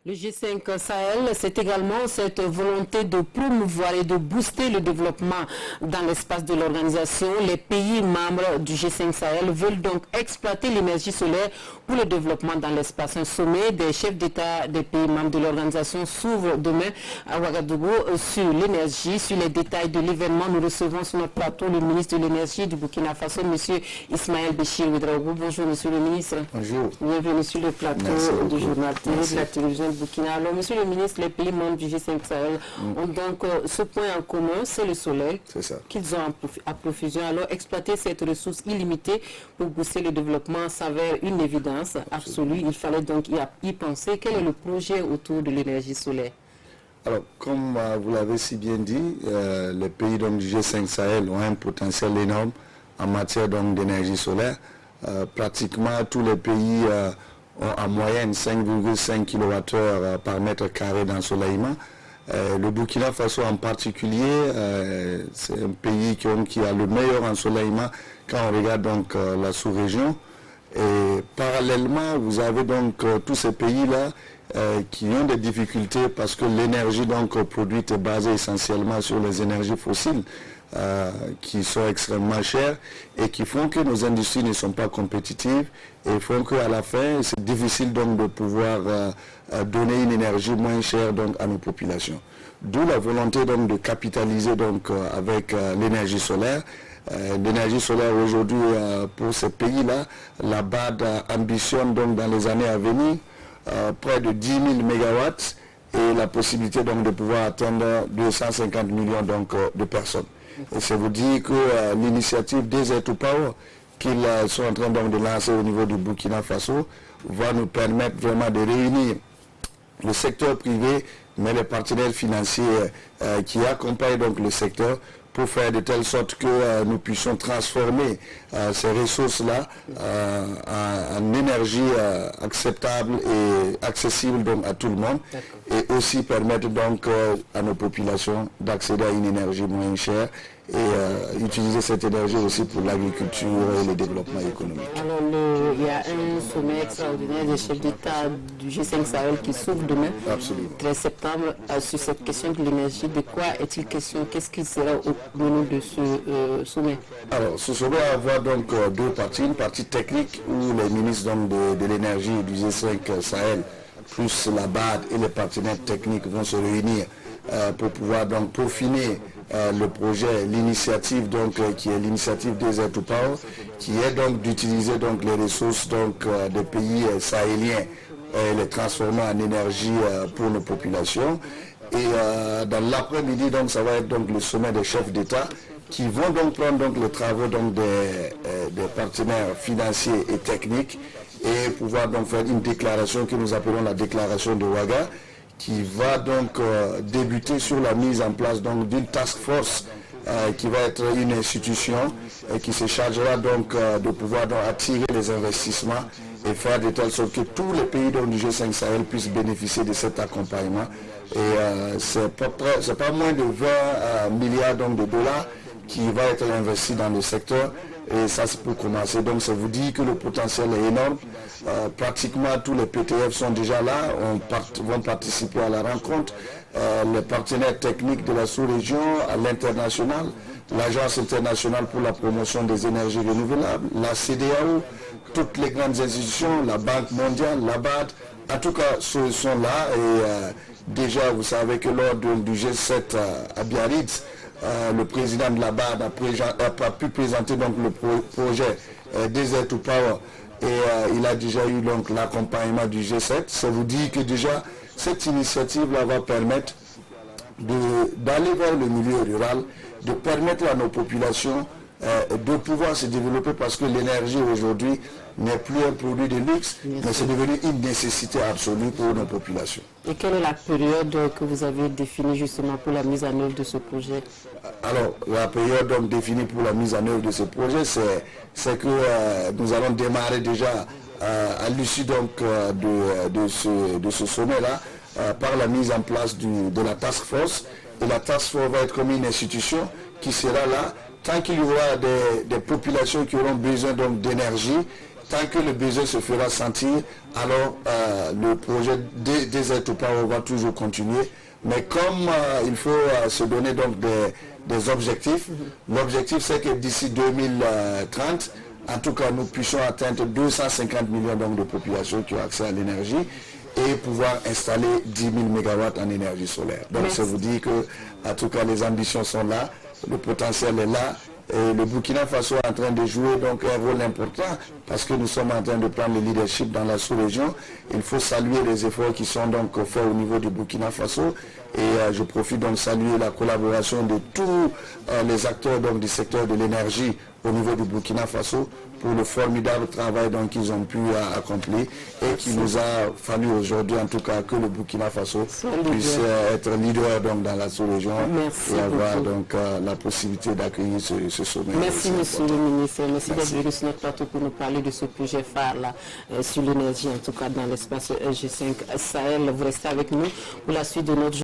Le G5 Sahel, c'est également cette volonté de promouvoir et de booster le développement dans l'espace de l'organisation. Les pays membres du G5 Sahel veulent donc exploiter l'énergie solaire pour le développement dans l'espace. Un sommet des chefs d'État des pays membres de l'organisation s'ouvre demain à Ouagadougou sur l'énergie. Sur les détails de l'événement, nous recevons sur notre plateau le ministre de l'énergie du Burkina Faso, M. Ismaël Béchir Ouedraogo. Bonjour, monsieur le ministre. Bonjour. Bienvenue sur le plateau du journal télé de la télévision Burkina. Alors, monsieur le ministre, les pays membres du G5 Sahel ont donc ce point en commun, c'est le soleil qu'ils ont à profusion. Alors, exploiter cette ressource illimitée pour booster le développement s'avère une évidence absolue. Il fallait donc y penser. Quel est le projet autour de l'énergie solaire? Alors, comme vous l'avez si bien dit, les pays donc, du G5 Sahel ont un potentiel énorme en matière d'énergie solaire. Pratiquement tous les pays ont en moyenne 5,5 kWh par mètre carré d'ensoleillement. Le Burkina Faso en particulier, c'est un pays qui a le meilleur ensoleillement quand on regarde donc la sous-région. Et parallèlement, vous avez donc tous ces pays-là qui ont des difficultés parce que l'énergie donc produite est basée essentiellement sur les énergies fossiles qui sont extrêmement chères et qui font que nos industries ne sont pas compétitives et font qu'à la fin, c'est difficile donc de pouvoir donner une énergie moins chère donc à nos populations. D'où la volonté donc de capitaliser donc avec l'énergie solaire. L'énergie solaire aujourd'hui pour ces pays-là, la BAD ambitionne donc dans les années à venir près de 10 000 mégawatts et la possibilité donc de pouvoir atteindre 250 millions donc, de personnes. Et c'est vous dire que l'initiative Desert to Power qu'ils sont en train donc, de lancer au niveau du Burkina Faso va nous permettre vraiment de réunir le secteur privé, mais les partenaires financiers qui accompagnent donc le secteur pour faire de telle sorte que nous puissions transformer ces ressources-là en énergie acceptable et accessible donc à tout le monde et aussi permettre donc à nos populations d'accéder à une énergie moins chère et utiliser cette énergie aussi pour l'agriculture et le développement économique. Alors il y a un sommet extraordinaire des chefs d'État du G5 Sahel qui s'ouvre demain, 13 septembre, sur cette question de l'énergie. De quoi est-il question? Qu'est-ce qui sera au menu de ce sommet? Alors ce sommet va avoir donc deux parties, une partie technique où les ministres donc, de l'énergie du G5 Sahel plus la BAD et les partenaires techniques vont se réunir pour pouvoir donc peaufiner le projet, l'initiative donc qui est l'initiative Desert to Power, qui est donc d'utiliser donc les ressources donc des pays sahéliens et les transformer en énergie pour nos populations. Et dans l'après-midi donc ça va être donc le sommet des chefs d'État qui vont donc prendre donc les travaux donc des partenaires financiers et techniques et pouvoir donc faire une déclaration que nous appelons la déclaration de Ouaga, qui va donc débuter sur la mise en place donc d'une task force qui va être une institution qui se chargera donc de pouvoir donc attirer les investissements et faire de telle sorte que tous les pays donc, du G5 Sahel puissent bénéficier de cet accompagnement. Et c'est pas moins de 20 milliards donc, de dollars qui va être investi dans le secteur. Et ça c'est pour commencer. Donc ça vous dit que le potentiel est énorme. Pratiquement tous les PTF sont déjà là, vont participer à la rencontre. Les partenaires techniques de la sous-région, à l'international, l'Agence internationale pour la promotion des énergies renouvelables, la CEDEAO, toutes les grandes institutions, la Banque mondiale, la BAD, en tout cas ceux sont là. Et déjà vous savez que lors du G7 à Biarritz, le président de la BAD a pu présenter donc le projet Desert to Power et il a déjà eu donc l'accompagnement du G7. Ça vous dit que déjà cette initiative-là va permettre d'aller vers le milieu rural, de permettre à nos populations de pouvoir se développer parce que l'énergie aujourd'hui n'est plus un produit de luxe, mais c'est devenu une nécessité absolue pour nos populations. Et quelle est la période que vous avez définie justement pour la mise en œuvre de ce projet? Alors, la période donc, définie pour la mise en œuvre de ce projet, c'est que nous allons démarrer déjà à l'issue donc de ce sommet-là par la mise en place de la task force. Et la task force va être comme une institution qui sera là tant qu'il y aura des populations qui auront besoin d'énergie tant que le besoin se fera sentir, alors le projet des Air to Power va toujours continuer. Mais comme il faut se donner donc des objectifs, l'objectif c'est que d'ici 2030, en tout cas nous puissions atteindre 250 millions donc, de populations qui ont accès à l'énergie et pouvoir installer 10 000 MW en énergie solaire. Donc ça vous dit que, en tout cas, les ambitions sont là, le potentiel est là, et le Burkina Faso est en train de jouer donc un rôle important parce que nous sommes en train de prendre le leadership dans la sous-région. Il faut saluer les efforts qui sont donc faits au niveau du Burkina Faso et je profite donc de saluer la collaboration de tous les acteurs donc, du secteur de l'énergie au niveau du Burkina Faso pour le formidable travail qu'ils ont pu accomplir et qui nous a fallu aujourd'hui en tout cas que le Burkina Faso puisse être leader donc, dans la sous-région et avoir donc la possibilité d'accueillir ce sommet. Merci monsieur le ministre, merci d'être venu sur notre plateau pour nous parler de ce projet phare là sur l'énergie en tout cas dans l'espace G5 Sahel. Vous restez avec nous pour la suite de notre journée.